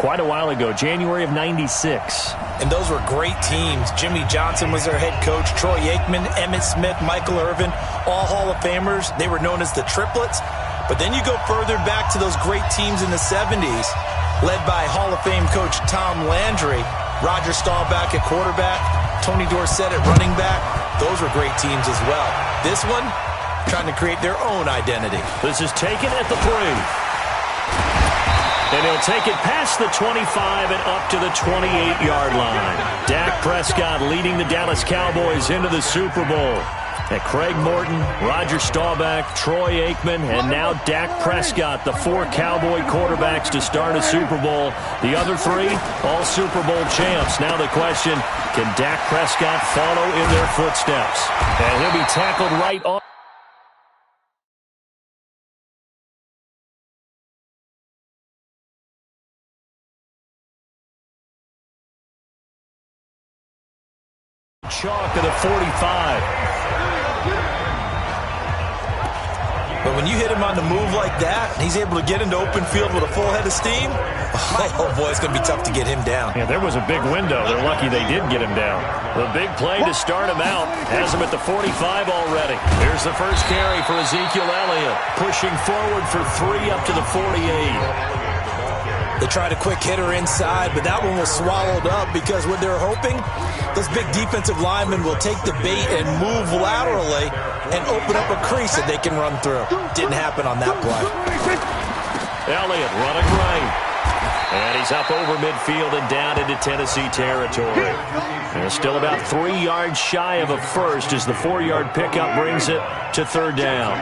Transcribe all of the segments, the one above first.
quite a while ago, January of '96. And those were great teams. Jimmy Johnson was their head coach. Troy Aikman, Emmitt Smith, Michael Irvin, all Hall of Famers. They were known as the triplets. But then you go further back to those great teams in the 70s, led by Hall of Fame coach Tom Landry, Roger Staubach at quarterback, Tony Dorsett at running back. Those were great teams as well. This one, trying to create their own identity. This is taken at the 3. And he'll take it past the 25 and up to the 28-yard line. Dak Prescott leading the Dallas Cowboys into the Super Bowl. And Craig Morton, Roger Staubach, Troy Aikman, and now Dak Prescott, the 4 Cowboy quarterbacks to start a Super Bowl. The other 3, all Super Bowl champs. Now the question, can Dak Prescott follow in their footsteps? And he'll be tackled right on. Chalk to the 45. But when you hit him on the move like that, he's able to get into open field with a full head of steam. Oh, boy, it's going to be tough to get him down. Yeah, there was a big window. They're lucky they did get him down. The big play to start him out has him at the 45 already. Here's the first carry for Ezekiel Elliott, pushing forward for 3 up to the 48. They tried a quick hitter inside, but that one was swallowed up because what they're hoping, those big defensive linemen will take the bait and move laterally and open up a crease that they can run through. Didn't happen on that play. Elliott running right. And he's up over midfield and down into Tennessee territory. And still about 3 yards shy of a first as the 4-yard pickup brings it to 3rd down.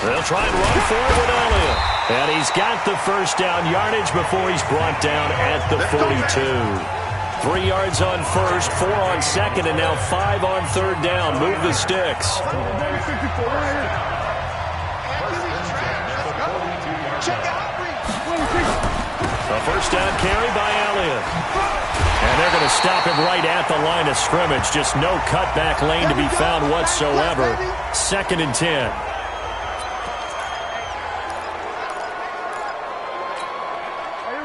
They'll try and run forward with Elliott. And he's got the first down yardage before he's brought down at the 42. 3 yards on first, 4 on second, and now 5 on 3rd down. Move the sticks. A first down carry by Elliott. And they're going to stop him right at the line of scrimmage. Just no cutback lane to be found whatsoever. 2nd and 10.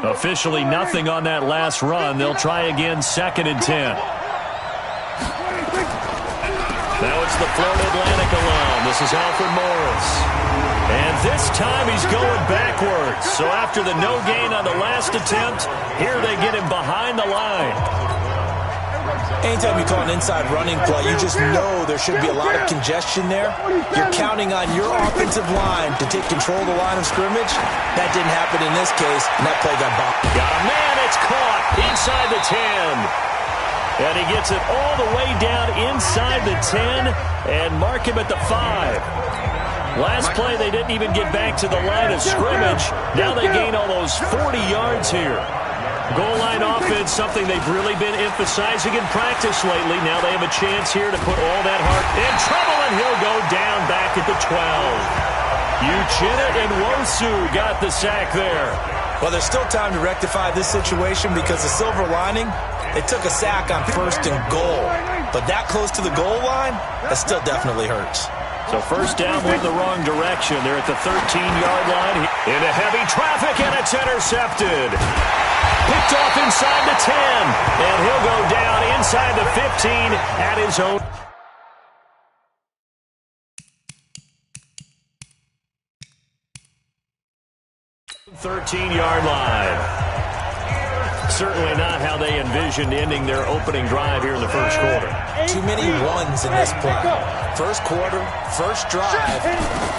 Officially nothing on that last run. They'll try again, 2nd and 10. Now it's the Florida Atlantic alum. This is Alfred Morris. And this time he's going backwards. So after the no gain on the last attempt, here they get him behind the line. Anytime you call an inside running play, you just know there should be a lot of congestion there. You're counting on your offensive line to take control of the line of scrimmage. That didn't happen in this case, and that play got bombed. Got a man, it's caught inside the 10. And he gets it all the way down inside the 10 and mark him at the 5. Last play, they didn't even get back to the line of scrimmage. Now they gain almost 40 yards here. Goal line offense, something they've really been emphasizing in practice lately. Now they have a chance here to put all that heart in trouble, and he'll go down back at the 12. Uchenna and Wosu got the sack there. Well, there's still time to rectify this situation because the silver lining, they took a sack on 1st and goal. But that close to the goal line, that still definitely hurts. So first down went the wrong direction. They're at the 13-yard line. Into heavy traffic, and it's intercepted. Picked off inside the 10, and he'll go down inside the 15 at his own. 13-yard line. Certainly not how they envisioned ending their opening drive here in the first quarter. Too many ones in this play. First quarter, first drive,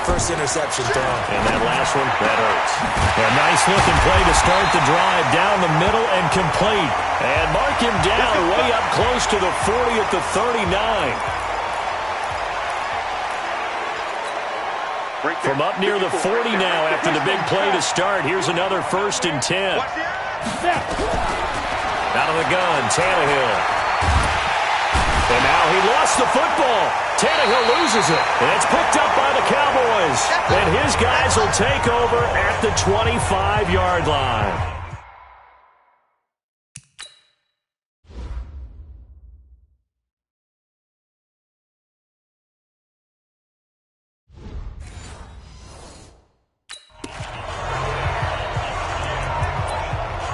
first interception thrown. And that last one, that hurts. A nice looking play to start the drive down the middle and complete. And mark him down way up close to the 40 at the 39. From up near the 40 now after the big play to start. Here's another 1st and 10. Out of the gun, Tannehill. And now he lost the football. Tannehill loses it. And it's picked up by the Cowboys. And his guys will take over at the 25-yard line.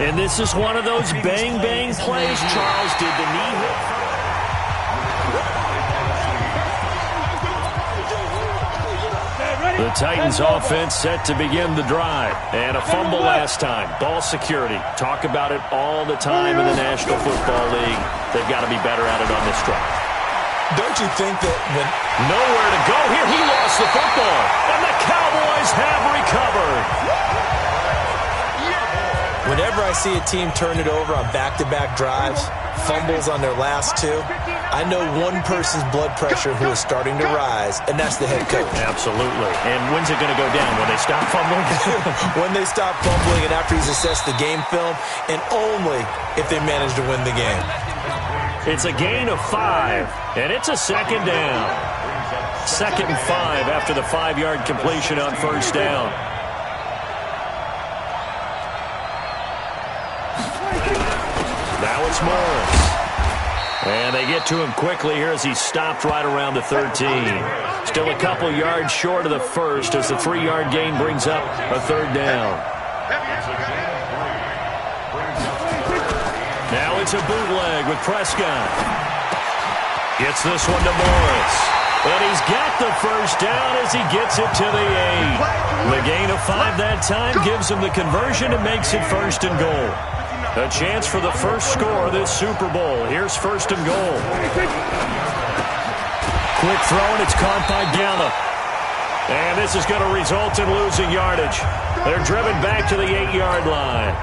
And this is one of those bang-bang plays. Charles did the knee hit. The Titans offense set to begin the drive. And a fumble last time. Ball security. Talk about it all the time in the National Football League. They've got to be better at it on this drive. Don't you think that when nowhere to go here, he lost the football. And the Cowboys have recovered. Whenever I see a team turn it over on back-to-back drives, fumbles on their last two, I know one person's blood pressure who is starting to rise, and that's the head coach. Absolutely. And when's it going to go down? When they stop fumbling? When they stop fumbling and after he's assessed the game film, and only if they manage to win the game. It's a gain of 5, and it's a second down. 2nd and 5 after the 5-yard completion on first down. Now it's Morris. And they get to him quickly here as he stopped right around the 13. Still a couple yards short of the first as the 3-yard gain brings up a 3rd down. Now it's a bootleg with Prescott. Gets this one to Morris. And he's got the first down as he gets it to the 8. The gain of 5 that time gives him the conversion and makes it 1st and goal. A chance for the first score of this Super Bowl. Here's 1st and goal. Quick throw, and it's caught by Gallup. And this is going to result in losing yardage. They're driven back to the 8-yard line.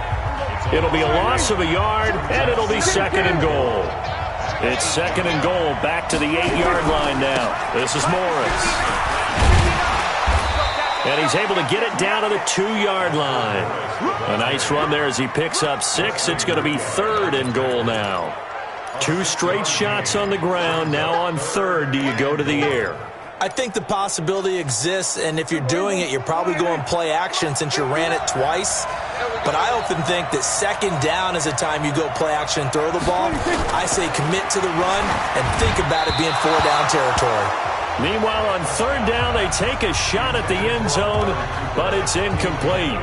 It'll be a loss of a yard, and it'll be 2nd and goal. It's 2nd and goal, back to the 8-yard line now. This is Morris. And he's able to get it down to the 2-yard line. A nice run there as he picks up 6. It's going to be 3rd and goal now. 2 straight shots on the ground. Now on 3rd, do you go to the air? I think the possibility exists, and if you're doing it, you're probably going play action since you ran it twice. But I often think that 2nd down is a time you go play action and throw the ball. I say commit to the run and think about it being 4-down territory. Meanwhile, on 3rd down, they take a shot at the end zone, but it's incomplete.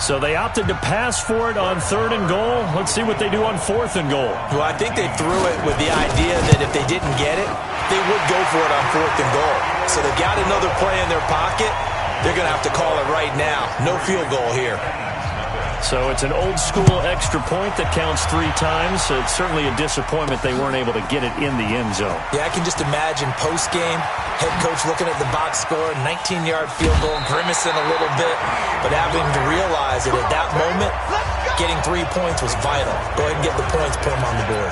So they opted to pass for it on 3rd and goal. Let's see what they do on 4th and goal. Well, I think they threw it with the idea that if they didn't get it, they would go for it on 4th and goal. So they got another play in their pocket. They're going to have to call it right now. No field goal here. So it's an old-school extra point that counts 3 times. So it's certainly a disappointment they weren't able to get it in the end zone. Yeah, I can just imagine post-game, head coach looking at the box score, 19-yard field goal, grimacing a little bit, but having to realize that at that moment, getting 3 points was vital. Go ahead and get the points, put them on the board.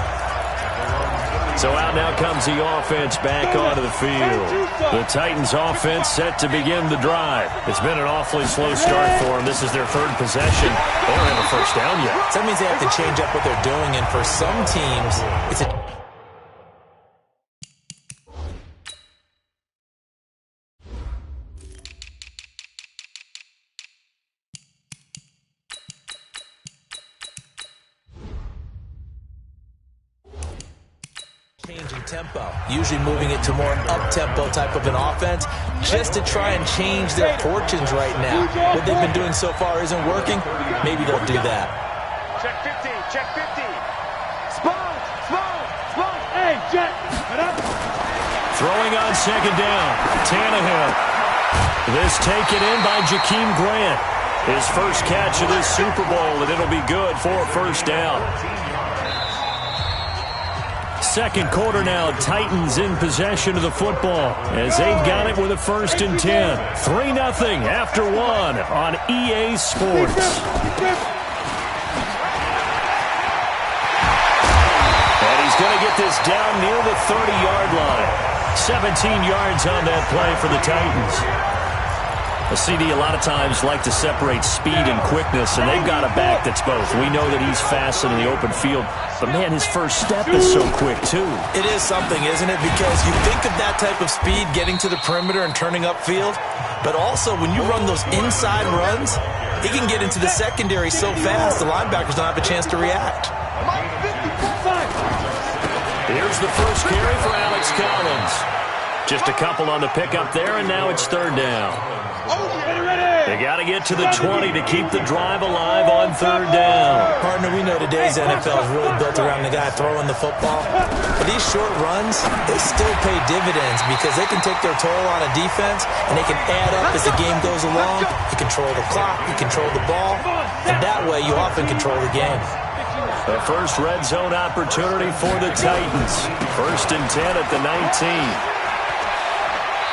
So out now comes the offense back onto the field. The Titans offense set to begin the drive. It's been an awfully slow start for them. This is their 3rd possession. They don't have a first down yet. So that means they have to change up what they're doing, and for some teams, it's a changing tempo, usually moving it to more up-tempo type of an offense just to try and change their fortunes right now. What they've been doing so far isn't working. Maybe they'll do that. Check 50, check 50. Spawn. Hey, Jet, get up. Throwing on 2nd down, Tannehill. This taken in by Jakeem Grant. His first catch of this Super Bowl, and it'll be good for a first down. 2nd quarter now, Titans in possession of the football as they've got it with a 1st and 10. 3-0 after 1 on EA Sports. And he's going to get this down near the 30-yard line. 17 yards on that play for the Titans. A CD a lot of times like to separate speed and quickness, and they've got a back that's both. We know that he's fast in the open field, but, man, his first step is so quick, too. It is something, isn't it? Because you think of that type of speed getting to the perimeter and turning upfield, but also when you run those inside runs, he can get into the secondary so fast the linebackers don't have a chance to react. Here's the first carry for Alex Collins. Just a couple on the pickup there, and now it's 3rd down. They got to get to the 20 to keep the drive alive on third down. Partner, we know today's NFL is really built around the guy throwing the football. But these short runs, they still pay dividends because they can take their toll on a defense, and they can add up as the game goes along. You control the clock, you control the ball, and that way you often control the game. The first red zone opportunity for the Titans. 1st and 10 at the 19.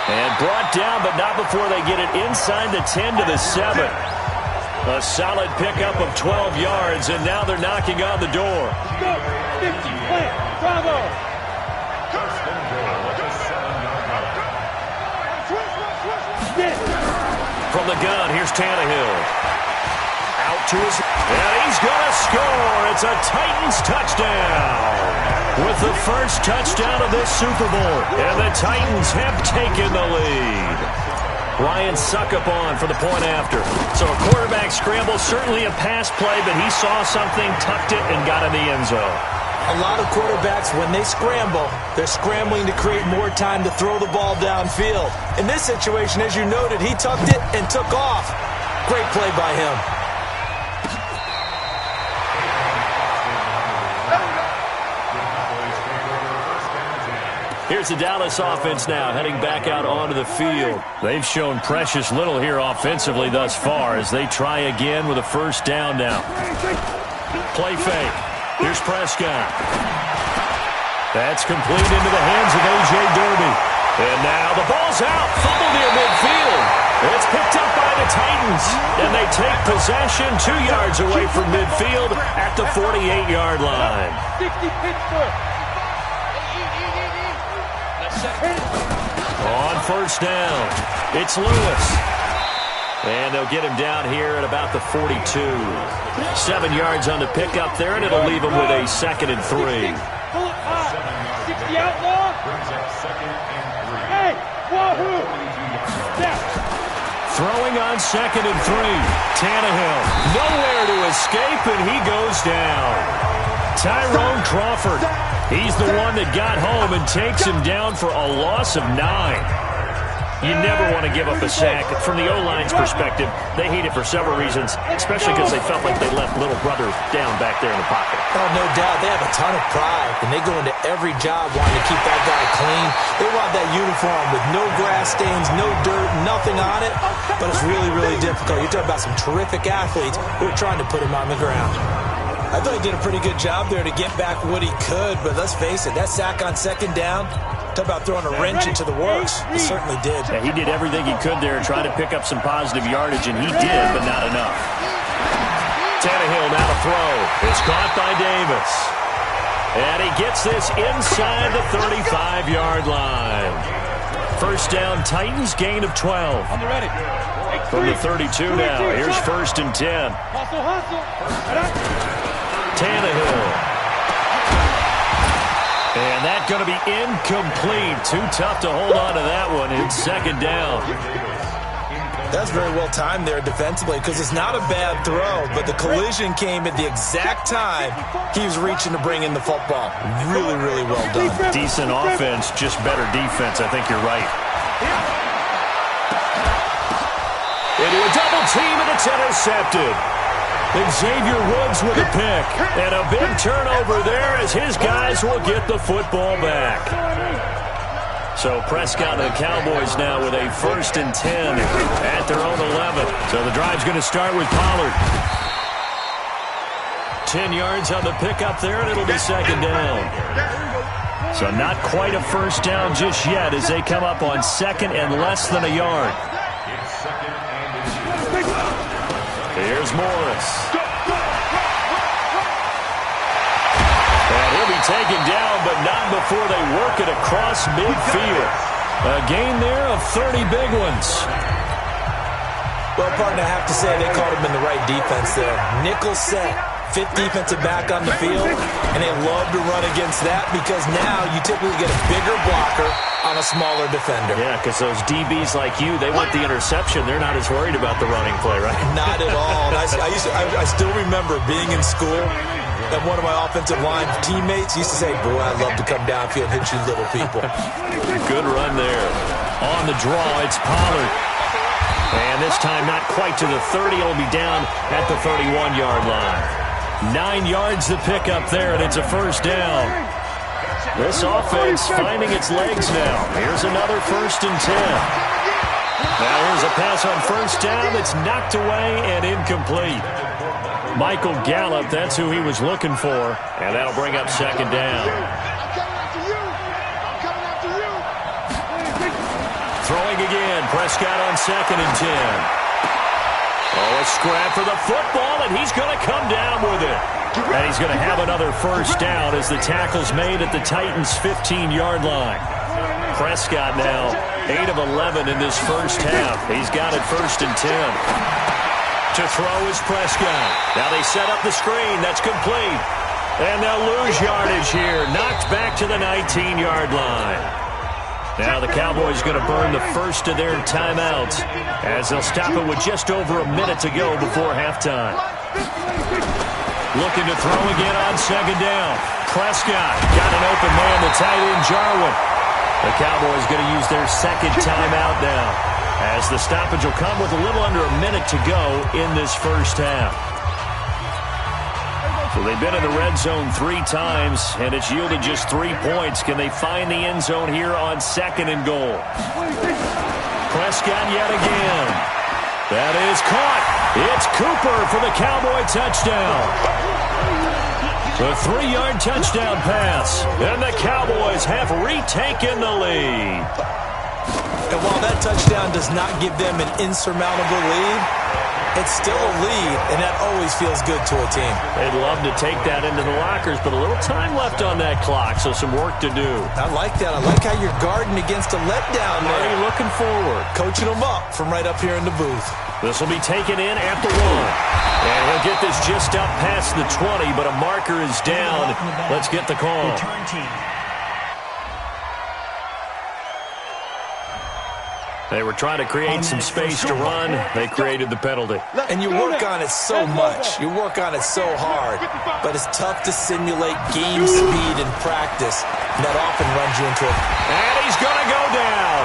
And brought down, but not before they get it inside the 10 to the 7. A solid pickup of 12 yards, and now they're knocking on the door. From the gun, here's Tannehill. Out to his... And he's going to score. It's a Titans touchdown. With the first touchdown of this Super Bowl. And the Titans have taken the lead. Ryan Suckup on for the point after. So a quarterback scramble, certainly a pass play, but he saw something, tucked it, and got in the end zone. A lot of quarterbacks, when they scramble, they're scrambling to create more time to throw the ball downfield. In this situation, as you noted, he tucked it and took off. Great play by him. Here's the Dallas offense now, heading back out onto the field. They've shown precious little here offensively thus far as they try again with a first down now. Play fake. Here's Prescott. That's complete into the hands of A.J. Derby. And now the ball's out. Fumble near midfield. It's picked up by the Titans. And they take possession 2 yards away from midfield at the 48-yard line. 60 Pittsburgh. On first down, it's Lewis. And they'll get him down here at about the 42. 7 yards on the pickup there, and it'll leave him with a 2nd and 3. 60 outlaw. Hey, wahoo. Throwing on 2nd and 3. Tannehill, nowhere to escape, and he goes down. Tyrone Crawford. He's the one that got home and takes him down for a loss of 9. You never want to give up a sack. From the O-line's perspective, they hate it for several reasons, especially because they felt like they left little brother down back there in the pocket. Oh, no doubt. They have a ton of pride, and they go into every job wanting to keep that guy clean. They want that uniform with no grass stains, no dirt, nothing on it, but it's really, really difficult. You're talking about some terrific athletes who are trying to put him on the ground. I thought he did a pretty good job there to get back what he could, but let's face it, that sack on 2nd down, talk about throwing a wrench into the works. He certainly did. Yeah, he did everything he could there, trying to pick up some positive yardage, and he did, but not enough. Tannehill now to throw. It's caught by Davis. And he gets this inside the 35-yard line. First down, Titans, gain of 12. On the ready. From the 32 now, here's 1st and 10. Hustle. Tannehill. And that's going to be incomplete. Too tough to hold on to that one. It's 2nd down. That's very well timed there defensively because it's not a bad throw, but the collision came at the exact time he was reaching to bring in the football. Really, really well done. Decent offense, just better defense. I think you're right. Into a double team, and it's intercepted. Xavier Woods with a pick. And a big turnover there as his guys will get the football back. So Prescott and the Cowboys now with a 1st and 10 at their own 11. So the drive's going to start with Pollard. 10 yards on the pickup there, and it'll be 2nd down. So not quite a first down just yet as they come up on 2nd and less than a yard. Here's Morris. And he'll be taken down, but not before they work it across midfield. A gain there of 30 big ones. Well, partner, I have to say they caught him in the right defense there. Nickel set. 5th defensive back on the field, and they love to run against that because now you typically get a bigger blocker on a smaller defender. Yeah, because those DBs like you, they want the interception. They're not as worried about the running play, right? Not at all. I still remember being in school, and one of my offensive line teammates used to say, boy, I'd love to come downfield and hit you little people. Good run there. On the draw, it's Pollard. And this time not quite to the 30. It'll be down at the 31-yard line. 9 yards to pick up there, and it's a first down. This offense finding its legs now. Here's another 1st and 10. Now here's a pass on first down that's knocked away and incomplete. Michael Gallup, that's who he was looking for, and that'll bring up 2nd down. Throwing again, Prescott on 2nd and 10. Oh, a scrap for the football, and he's going to come down with it. And he's going to have another first down as the tackle's made at the Titans' 15-yard line. Prescott now 8 of 11 in this first half. He's got it 1st and 10. To throw is Prescott. Now they set up the screen. That's complete. And they'll lose yardage here. Knocked back to the 19-yard line. Now the Cowboys going to burn the first of their timeouts as they'll stop it with just over a minute to go before halftime. Looking to throw again on 2nd down. Prescott got an open man, the tight end Jarwin. The Cowboys going to use their 2nd timeout now as the stoppage will come with a little under a minute to go in this first half. So they've been in the red zone 3 times, and it's yielded just 3 points. Can they find the end zone here on 2nd and goal? Prescott yet again. That is caught. It's Cooper for the Cowboy touchdown. The 3-yard touchdown pass, and the Cowboys have retaken the lead. And while that touchdown does not give them an insurmountable lead, it's still a lead, and that always feels good to a team. They'd love to take that into the lockers, but a little time left on that clock, so some work to do. I like that. I like how you're guarding against a letdown there. Already looking forward. Coaching them up from right up here in the booth. This will be taken in at the 1. And he'll get this just up past the 20, but a marker is down. Let's get the call. They were trying to create some space to run. They created the penalty. And you work on it so much. You work on it so hard. But it's tough to simulate game speed in practice. And that often runs you into it. And he's going to go down.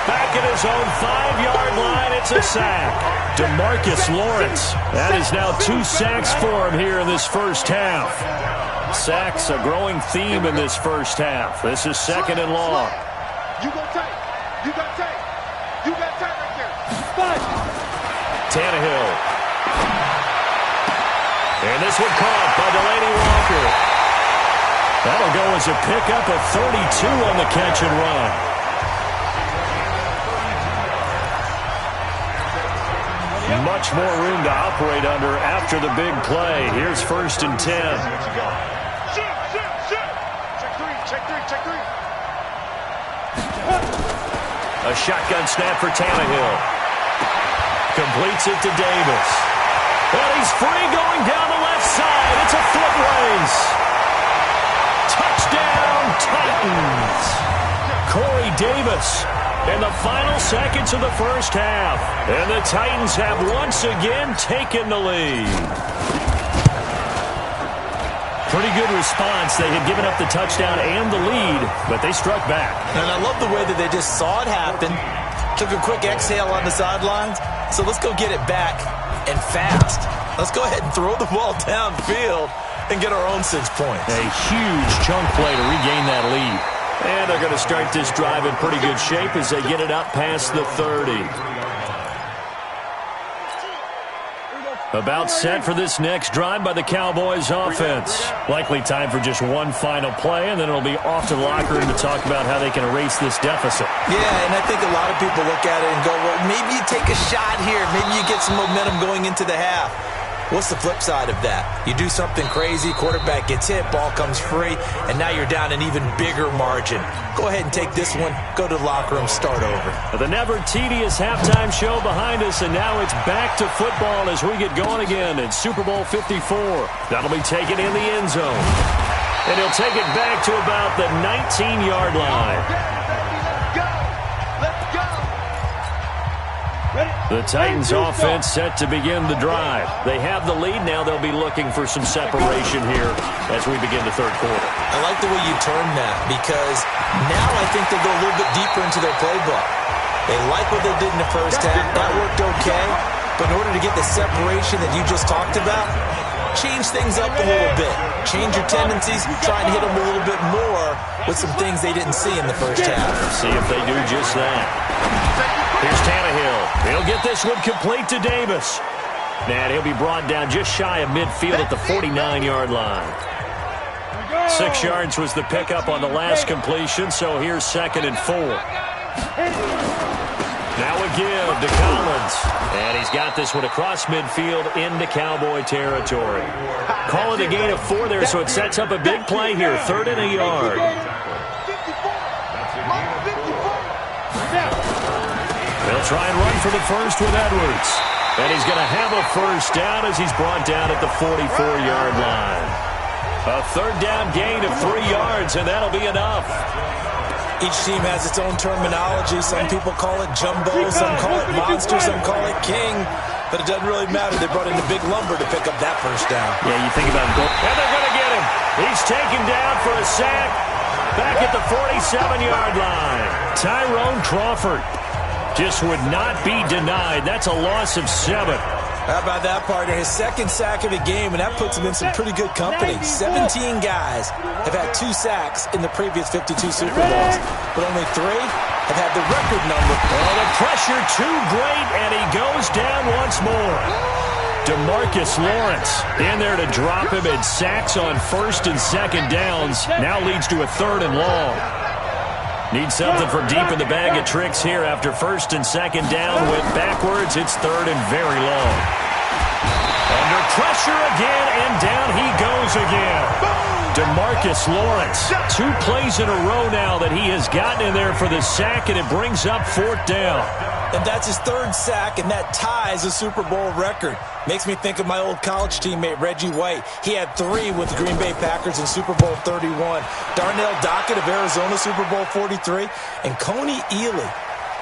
Back at his own 5-yard line, it's a sack. DeMarcus Lawrence. That is now 2 sacks for him here in this first half. Sacks, a growing theme in this first half. This is 2nd and long. You got tight. You got tight. You got tight right there. Spot. Tannehill. And this one caught by Delaney Walker. That'll go as a pickup of 32 on the catch and run. Much more room to operate under after the big play. Here's 1st and 10. Shoot. Check three. A shotgun snap for Tannehill. Completes it to Davis. And he's free going down the left side. It's a foot race. Touchdown, Titans. Corey Davis. In the final seconds of the first half. And the Titans have once again taken the lead. Pretty good response. They had given up the touchdown and the lead, but they struck back. And I love the way that they just saw it happen, took a quick exhale on the sidelines. So let's go get it back and fast. Let's go ahead and throw the ball downfield and get our own 6 points. A huge chunk play to regain that lead. And they're going to start this drive in pretty good shape as they get it up past the 30. About set for this next drive by the Cowboys offense. Likely time for just one final play, and then it'll be off to the locker room to talk about how they can erase this deficit. Yeah, and I think a lot of people look at it and go, well, maybe you take a shot here. Maybe you get some momentum going into the half. What's the flip side of that? You do something crazy, quarterback gets hit, ball comes free, and now you're down an even bigger margin. Go ahead and take this one, go to the locker room, start over. The never tedious halftime show behind us, and now it's back to football as we get going again in Super Bowl 54. That'll be taken in the end zone. And he'll take it back to about the 19-yard line. The Titans offense set to begin the drive. They have the lead now. They'll be looking for some separation here as we begin the third quarter. I like the way you term that because now I think they'll go a little bit deeper into their playbook. They like what they did in the first half. That worked okay. But in order to get the separation that you just talked about, change things up a little bit. Change your tendencies. Try and hit them a little bit more with some things they didn't see in the first half. See if they do just that. Here's Tannehill. He'll get this one complete to Davis. And he'll be brought down just shy of midfield at the 49-yard line. 6 yards was the pickup on the last completion, so here's 2nd and 4. Now a give to Collins. And he's got this one across midfield into Cowboy territory. Call it a gain of 4 there, so it sets up a big play here. 3rd and a yard. They'll try and run for the first with Edwards. And he's going to have a first down as he's brought down at the 44-yard line. A 3rd down gain of 3 yards, and that'll be enough. Each team has its own terminology. Some people call it jumbo, some call it monster, some call it king. But it doesn't really matter. They brought in the big lumber to pick up that first down. Yeah, you think about it. And they're going to get him. He's taken down for a sack back at the 47-yard line. Tyrone Crawford just would not be denied. That's a loss of 7. How about that, partner? His 2nd sack of the game, and that puts him in some pretty good company. 17 guys have had 2 sacks in the previous 52 Super Bowls, but only 3 have had the record number. Oh, the pressure too great, and he goes down once more. DeMarcus Lawrence in there to drop him, and sacks on 1st and 2nd downs. Now leads to a 3rd and long. Need something from deep in the bag of tricks here after 1st and 2nd down. Went backwards. It's 3rd and very long. Under pressure again, and down he goes again. DeMarcus Lawrence. 2 plays in a row now that he has gotten in there for the sack, and it brings up 4th down. And that's his 3rd sack, and that ties a Super Bowl record. Makes me think of my old college teammate, Reggie White. He had 3 with the Green Bay Packers in Super Bowl 31. Darnell Dockett of Arizona, Super Bowl 43. And Coney Ealy,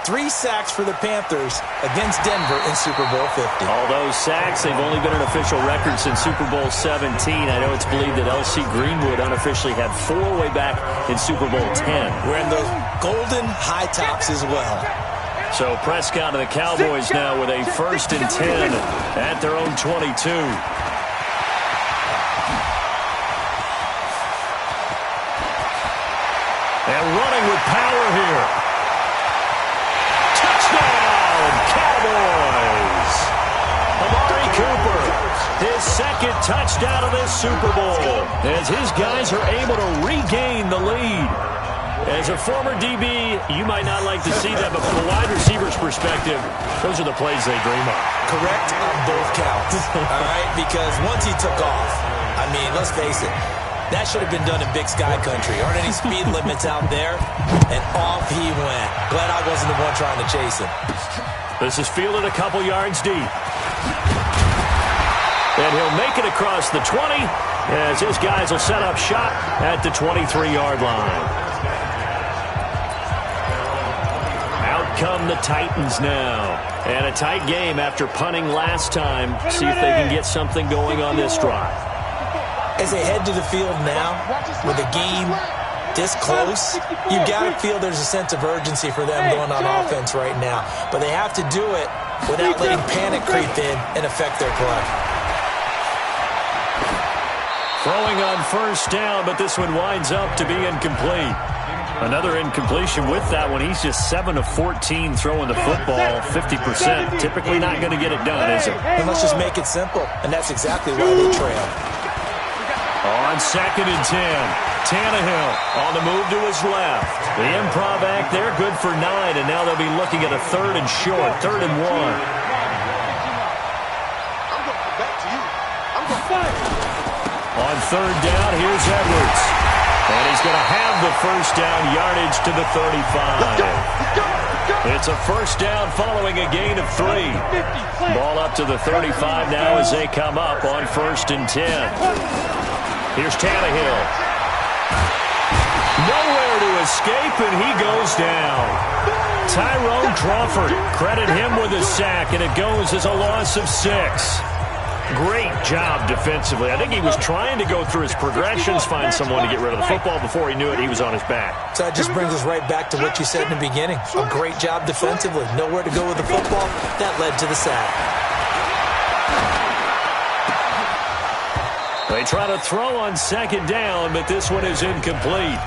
3 sacks for the Panthers against Denver in Super Bowl 50. All those sacks, they've only been an official record since Super Bowl 17. I know it's believed that L.C. Greenwood unofficially had 4 way back in Super Bowl 10. Wearing those golden high tops as well. So Prescott and the Cowboys now with a 1st and 10 at their own 22. And running with power here. Touchdown, Cowboys! Amari Cooper, his 2nd touchdown of this Super Bowl, as his guys are able to regain the lead. As a former DB, you might not like to see that, but from a wide receiver's perspective, those are the plays they dream of. Correct on both counts, all right? Because once he took off, I mean, let's face it, that should have been done in Big Sky Country. Aren't any speed limits out there? And off he went. Glad I wasn't the one trying to chase him. This is fielded a couple yards deep. And he'll make it across the 20 as his guys will set up shop at the 23-yard line. Come the Titans now. And a tight game after punting last time. See if they can get something going on this drive. As they head to the field now, with the game this close, you've got to feel there's a sense of urgency for them going on offense right now. But they have to do it without letting panic creep in and affect their play. Throwing on 1st down, but this one winds up to be incomplete. Another incompletion with that one. He's just 7 of 14 throwing the football, 50%. Typically not going to get it done, is it? And let's just make it simple, and that's exactly why they trail. On 2nd and 10, Tannehill on the move to his left. The improv act there, good for 9, and now they'll be looking at a 3rd and short, 3rd and 1. On 3rd down, here's Edwards. And he's going to have the 1st down yardage to the 35. It's a 1st down following a gain of 3. Ball up to the 35 now as they come up on 1st and 10. Here's Tannehill. Nowhere to escape, and he goes down. Tyrone Crawford, credit him with a sack, and it goes as a loss of 6. Great job defensively. I think he was trying to go through his progressions, find someone to get rid of the football. Before he knew it, he was on his back. So that just brings us right back to what you said in the beginning. A great job defensively. Nowhere to go with the football. That led to the sack. They try to throw on second down, but this one is incomplete.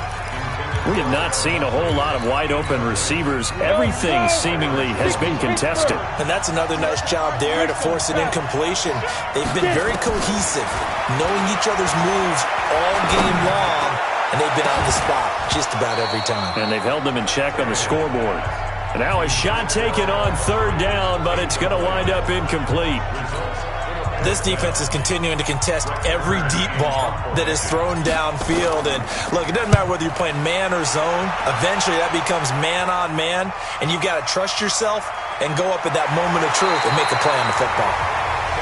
We have not seen a whole lot of wide-open receivers. Everything seemingly has been contested. And that's another nice job there to force an incompletion. They've been very cohesive, knowing each other's moves all game long, and they've been on the spot just about every time. And they've held them in check on the scoreboard. And now a shot taken on third down, but it's going to wind up incomplete. This defense is continuing to contest every deep ball that is thrown downfield. And, look, it doesn't matter whether you're playing man or zone. Eventually, that becomes man-on-man, and you've got to trust yourself and go up at that moment of truth and make a play on the football.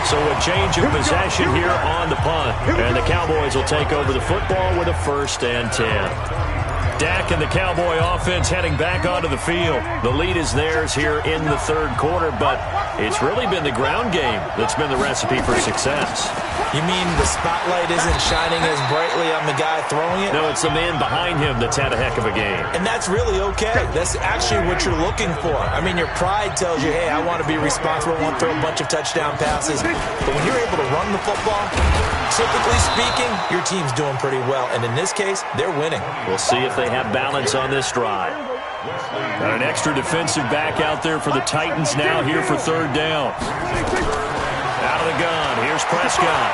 So a change of possession here on the punt. And the Cowboys will take over the football with a 1st and 10. Dak and the Cowboy offense heading back onto the field. The lead is theirs here in the third quarter, but it's really been the ground game that's been the recipe for success. You mean the spotlight isn't shining as brightly on the guy throwing it? No, it's the man behind him that's had a heck of a game. And that's really okay. That's actually what you're looking for. I mean, your pride tells you, hey, I want to be responsible, I want to throw a bunch of touchdown passes. But when you're able to run the football, typically speaking, your team's doing pretty well. And in this case, they're winning. We'll see if they have balance on this drive. Got an extra defensive back out there for the Titans now here for third down. Out of the gun. Here's Prescott.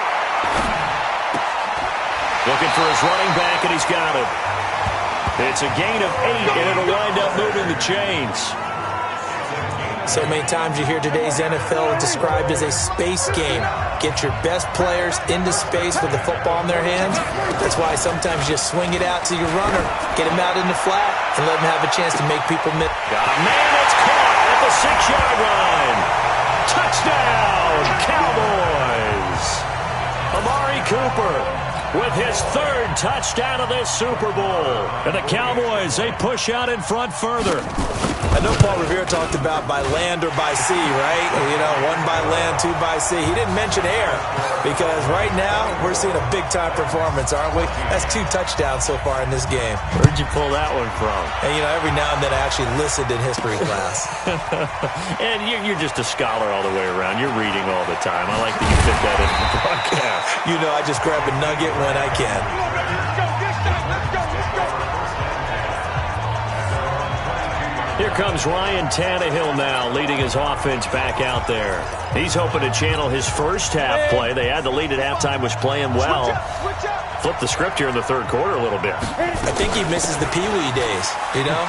Looking for his running back, and he's got it. It's a gain of 8, and it'll wind up moving the chains. So many times you hear today's NFL described as a space game. Get your best players into space with the football in their hands. That's why sometimes you swing it out to your runner, get him out in the flat, and let him have a chance to make people miss. Got a man that's caught at the 6-yard line. Touchdown, Cowboys. Amari Cooper with his 3rd touchdown of this Super Bowl. And the Cowboys, they push out in front further. I know Paul Revere talked about by land or by sea, right? You know, 1 by land, 2 by sea. He didn't mention air because right now we're seeing a big-time performance, aren't we? That's 2 touchdowns so far in this game. Where'd you pull that one from? And, you know, every now and then I actually listened in history class. And you're just a scholar all the way around. You're reading all the time. I like that you fit that into the broadcast. You know, I just grab a nugget when I can. Here comes Ryan Tannehill now, leading his offense back out there. He's hoping to channel his first half play. They had the lead at halftime, was playing well. Flip the script here in the third quarter a little bit. I think he misses the Pee-wee days, you know,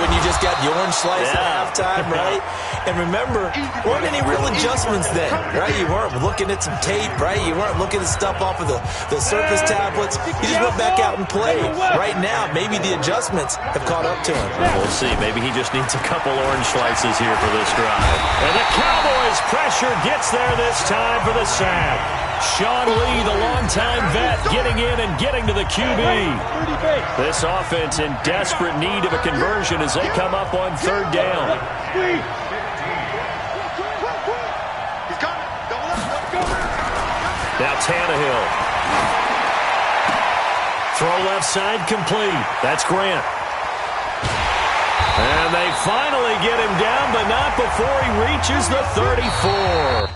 when you just got the orange slice at halftime, right? And remember, there weren't any real adjustments then, right? You weren't looking at some tape, right? You weren't looking at stuff off of the surface tablets. You just went back out and played. Right now, maybe the adjustments have caught up to him. We'll see. Maybe he just needs a couple orange slices here for this drive. And the Cowboys pressure gets there this time for the sack. Sean Lee, the longtime vet, getting in and getting to the QB. This offense in desperate need of a conversion as they come up on third down. Now Tannehill. Throw left side complete. That's Grant. And they finally get him down, but not before he reaches the 34.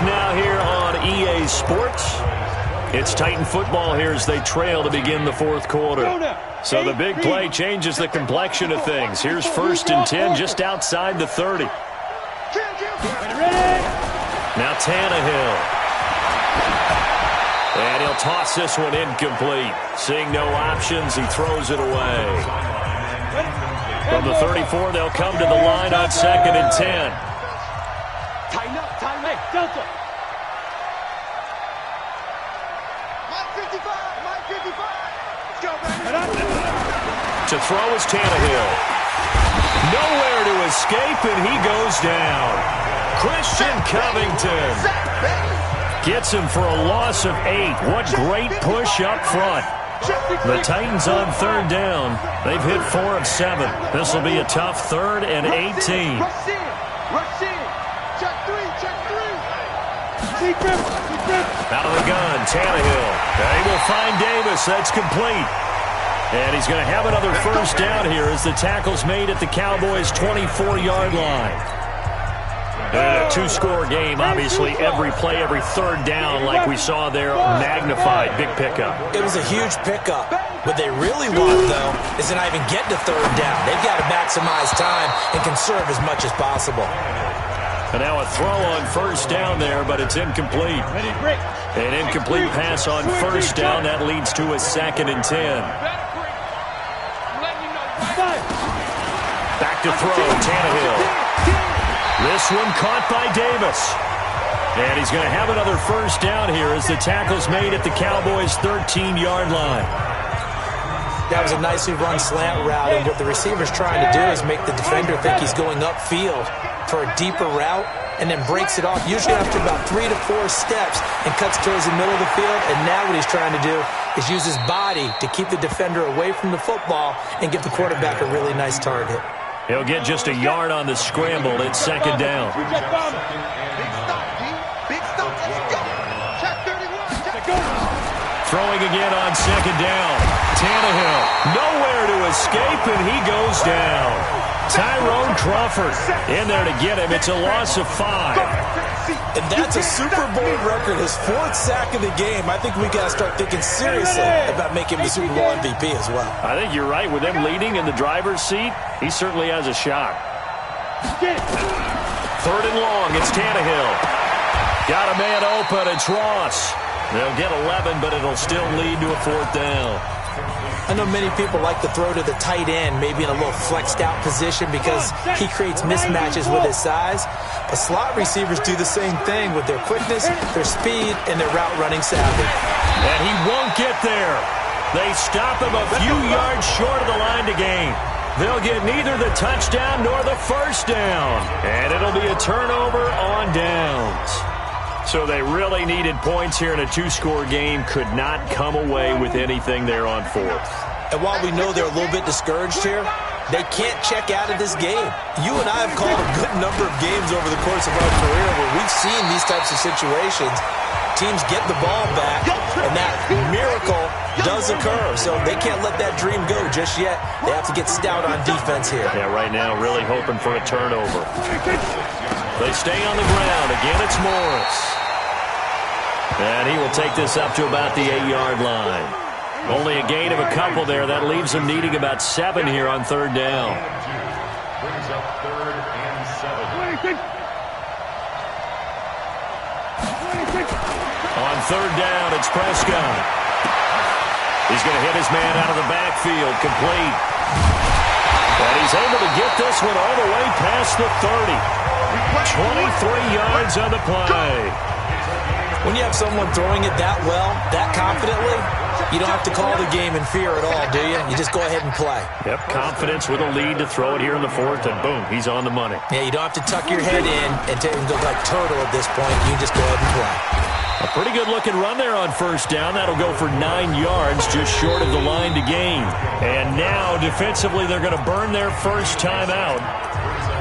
Now here on EA Sports. It's Titan football here as they trail to begin the fourth quarter. So the big play changes the complexion of things. Here's 1st and 10 just outside the 30. Now Tannehill. And he'll toss this one incomplete. Seeing no options, he throws it away. From the 34, they'll come to the line on 2nd and 10. Tighten up, tighten up. Delta. Mike 55, Mike 55. Let's go, baby. To throw is Tannehill. Nowhere to escape, and he goes down. Christian Covington gets him for a loss of 8. What great push up front. The Titans on 3rd down. They've hit 4 of 7. This will be a tough 3rd and 18. Rush in. Rush in. Check 3. Check 3. Secret. Secret. Out of the gun, Tannehill. They will find Davis. That's complete. And he's going to have another first down here as the tackle's made at the Cowboys' 24-yard line. A two-score game, obviously every play, every 3rd down like we saw there, magnified. Big pickup. It was a huge pickup. What they really want, though, is to not even get to 3rd down. They've got to maximize time and conserve as much as possible. And now a throw on 1st down there, but it's incomplete. An incomplete pass on 1st down. That leads to a 2nd and 10. Back to throw, Tannehill. This one caught by Davis. And he's going to have another first down here as the tackle's made at the Cowboys' 13-yard line. That was a nicely run slant route, and what the receiver's trying to do is make the defender think he's going upfield for a deeper route and then breaks it off, usually after about 3 to 4 steps, and cuts towards the middle of the field. And now what he's trying to do is use his body to keep the defender away from the football and give the quarterback a really nice target. He'll get just a yard on the scramble. It's 2nd down. Big stop, D. Big stop. Let's go. Check 31. Check go. Throwing again on 2nd down. Tannehill, nowhere to escape, and he goes down. Tyrone Crawford in there to get him. It's a loss of 5. And that's a Super Bowl record, his 4th sack of the game. I think we got to start thinking seriously about making him the Super Bowl MVP as well. I think you're right. With them leading in the driver's seat, he certainly has a shot. 3rd and long, it's Tannehill. Got a man open, it's Ross. They'll get 11, but it'll still lead to a 4th down. I know many people like to throw to the tight end, maybe in a little flexed out position because he creates mismatches with his size. But slot receivers do the same thing with their quickness, their speed, and their route running savvy. And he won't get there. They stop him a few yards short of the line to gain. They'll get neither the touchdown nor the first down. And it'll be a turnover on downs. So they really needed points here in a 2-score game. Could not come away with anything there on 4th. And while we know they're a little bit discouraged here, they can't check out of this game. You and I have called a good number of games over the course of our career where we've seen these types of situations. Teams get the ball back, and that miracle does occur. So they can't let that dream go just yet. They have to get stout on defense here. Yeah, right now really hoping for a turnover. They stay on the ground. Again, it's Morris. And he will take this up to about the 8-yard line. Only a gain of a couple there. That leaves him needing about 7 here on 3rd down. Brings up 3rd and 7. On 3rd down, it's Prescott. He's going to hit his man out of the backfield. Complete. And he's able to get this one all the way past the 30. 23 yards on the play. When you have someone throwing it that well, that confidently, you don't have to call the game in fear at all, do you? You just go ahead and play. Yep, confidence with a lead to throw it here in the 4th, and boom, he's on the money. Yeah, you don't have to tuck your head in and look like turtle at this point. You just go ahead and play. A pretty good-looking run there on first down. That'll go for 9 yards, just short of the line to gain. And now, defensively, they're going to burn their first time out.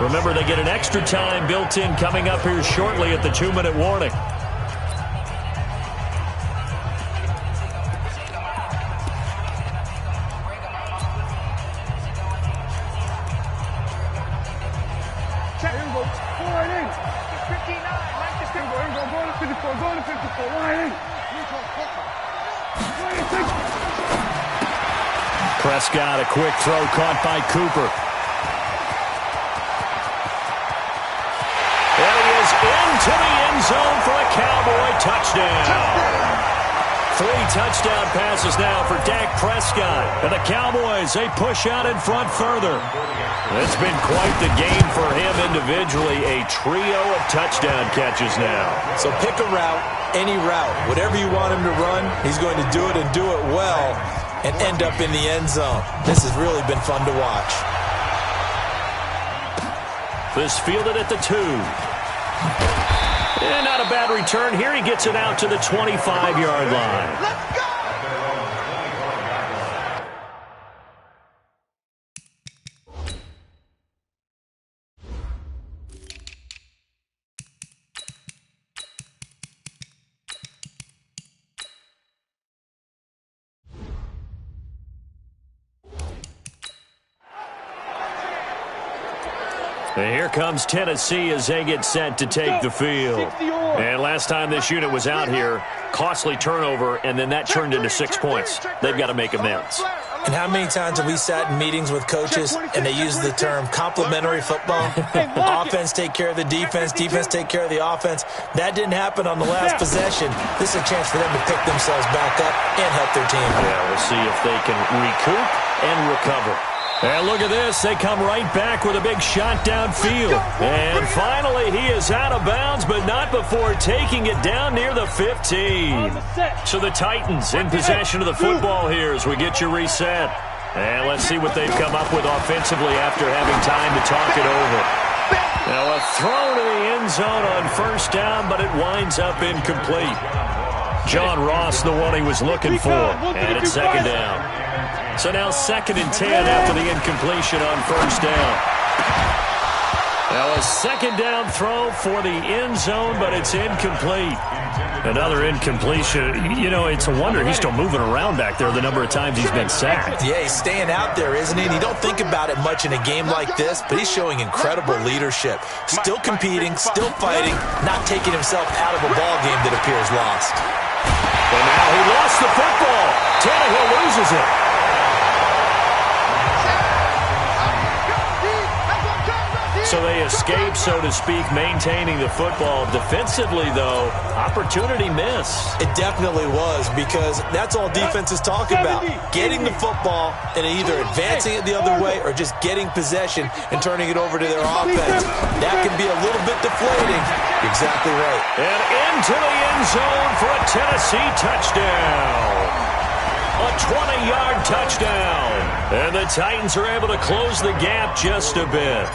Remember, they get an extra time built in coming up here shortly at the 2-minute warning. Prescott, a quick throw caught by Cooper. And he is into the end zone for a Cowboy touchdown. 3 touchdown passes now for Dak Prescott. And the Cowboys, they push out in front further. It's been quite the game for him individually. A trio of touchdown catches now. So pick a route, any route. Whatever you want him to run, he's going to do it and do it well and end up in the end zone. This has really been fun to watch. This fielded at the 2. And not a bad return here. He gets it out to the 25-yard line. Let's go! And here comes Tennessee as they get set to take the field. And last time this unit was out here, costly turnover, and then that turned into 6 points. They've got to make amends. And how many times have we sat in meetings with coaches and they use the term complementary football? Offense take care of the defense, defense take care of the offense. That didn't happen on the last possession. This is a chance for them to pick themselves back up and help their team. Yeah, we'll see if they can recoup and recover. And look at this. They come right back with a big shot downfield. And finally, he is out of bounds, but not before taking it down near the 15. So the Titans in possession of the football here as we get you reset. And let's see what they've come up with offensively after having time to talk it over. Now a throw to the end zone on first down, but it winds up incomplete. John Ross, the one he was looking for. And it's second down. So now 2nd and 10 after the incompletion on first down. Now a second down throw for the end zone, but it's incomplete. Another incompletion. You know, it's a wonder he's still moving around back there the number of times he's been sacked. Yeah, he's staying out there, isn't he? And you don't think about it much in a game like this, but he's showing incredible leadership. Still competing, still fighting, not taking himself out of a ball game that appears lost. And now he lost the football. Tannehill loses it. So they escape, so to speak, maintaining the football. Defensively, though, opportunity miss. It definitely was, because that's all defenses talk about. Getting the football and either advancing it the other way or just getting possession and turning it over to their offense. That can be a little bit deflating. Exactly right. And into the end zone for a Tennessee touchdown. A 20-yard touchdown. And the Titans are able to close the gap just a bit.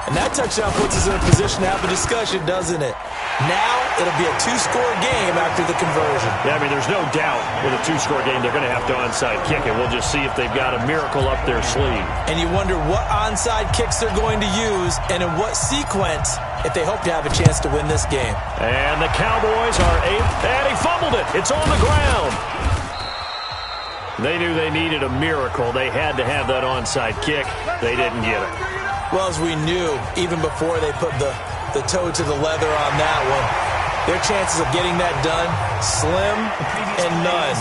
And that touchdown puts us in a position to have a discussion, doesn't it? Now it'll be a 2-score game after the conversion. Yeah, I mean, there's no doubt with a 2-score game they're going to have to onside kick it. We'll just see if they've got a miracle up their sleeve. And you wonder what onside kicks they're going to use and in what sequence if they hope to have a chance to win this game. And the Cowboys are and he fumbled it. It's on the ground. They knew they needed a miracle. They had to have that onside kick. They didn't get it. Well, as we knew, even before they put the toe to the leather on that one, their chances of getting that done, slim and none.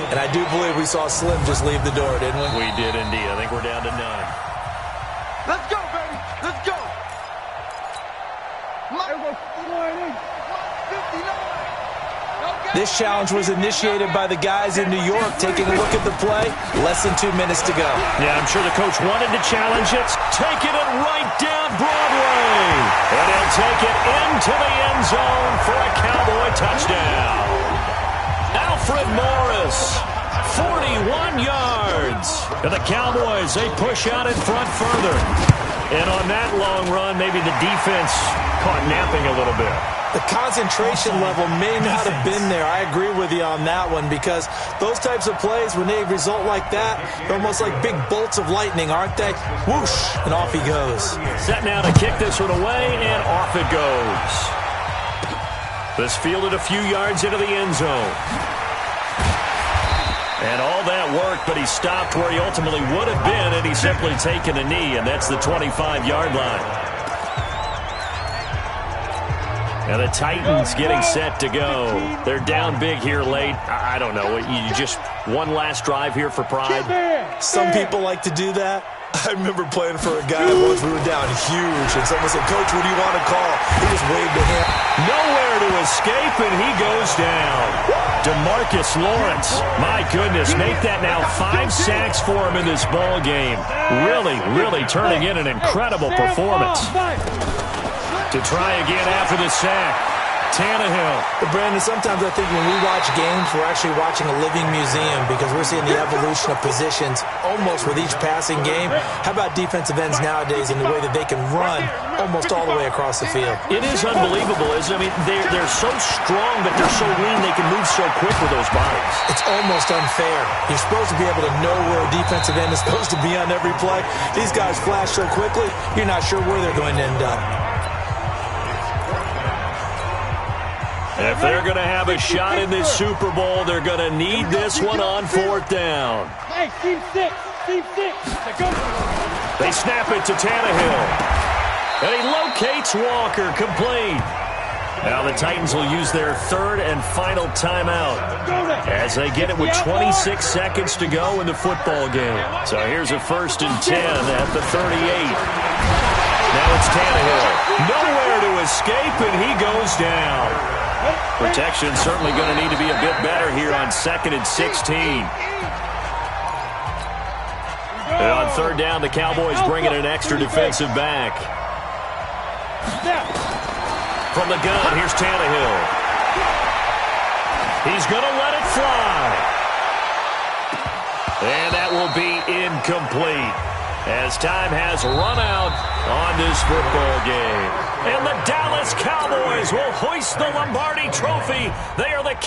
And I do believe we saw Slim just leave the door, didn't we? We did indeed. I think we're down to none. Let's go, baby. Let's go. This challenge was initiated by the guys in New York. Taking a look at the play, less than 2 minutes to go. Yeah, I'm sure the coach wanted to challenge it. Taking it right down Broadway. And he'll take it into the end zone for a Cowboy touchdown. Alfred Morris, 41 yards. And the Cowboys, they push out in front further. And on that long run, maybe the defense caught napping a little bit. The concentration level may not have been there. I agree with you on that one, because those types of plays, when they result like that, they're almost like big bolts of lightning, aren't they? Whoosh, and off he goes. Set now to kick this one away, and off it goes. This fielded a few yards into the end zone. And all that worked, but he stopped where he ultimately would have been, and he's simply taken a knee, and that's the 25-yard line. Now the Titans getting set to go. They're down big here late. I don't know. You just one last drive here for pride? Some people like to do that. I remember playing for a guy once. We were down huge, and someone said, "Coach, what do you want to call?" He just waved at him. Nowhere to escape, and he goes down. DeMarcus Lawrence. My goodness, make that now 5 sacks for him in this ball game. Really turning in an incredible performance. To try again after the sack, Tannehill. But Brandon, sometimes I think when we watch games, we're actually watching a living museum because we're seeing the evolution of positions almost with each passing game. How about defensive ends nowadays and the way that they can run almost all the way across the field? It is unbelievable, isn't it? I mean, they're so strong, but they're so lean they can move so quick with those bodies. It's almost unfair. You're supposed to be able to know where a defensive end is supposed to be on every play. These guys flash so quickly, you're not sure where they're going to end up. If they're going to have a shot in this Super Bowl, they're going to need this one on 4th down. Hey, team 6. Go. They snap it to Tannehill. And he locates Walker, complete. Now the Titans will use their 3rd and final timeout as they get it with 26 seconds to go in the football game. So here's a 1st and 10 at the 38. Now it's Tannehill. Nowhere to escape, and he goes down. Protection certainly going to need to be a bit better here on 2nd and 16. And on 3rd down, the Cowboys bring in an extra defensive back. From the gun, here's Tannehill. He's going to let it fly. And that will be incomplete as time has run out on this football game. And the Dallas Cowboys will hoist the Lombardi Trophy. They are the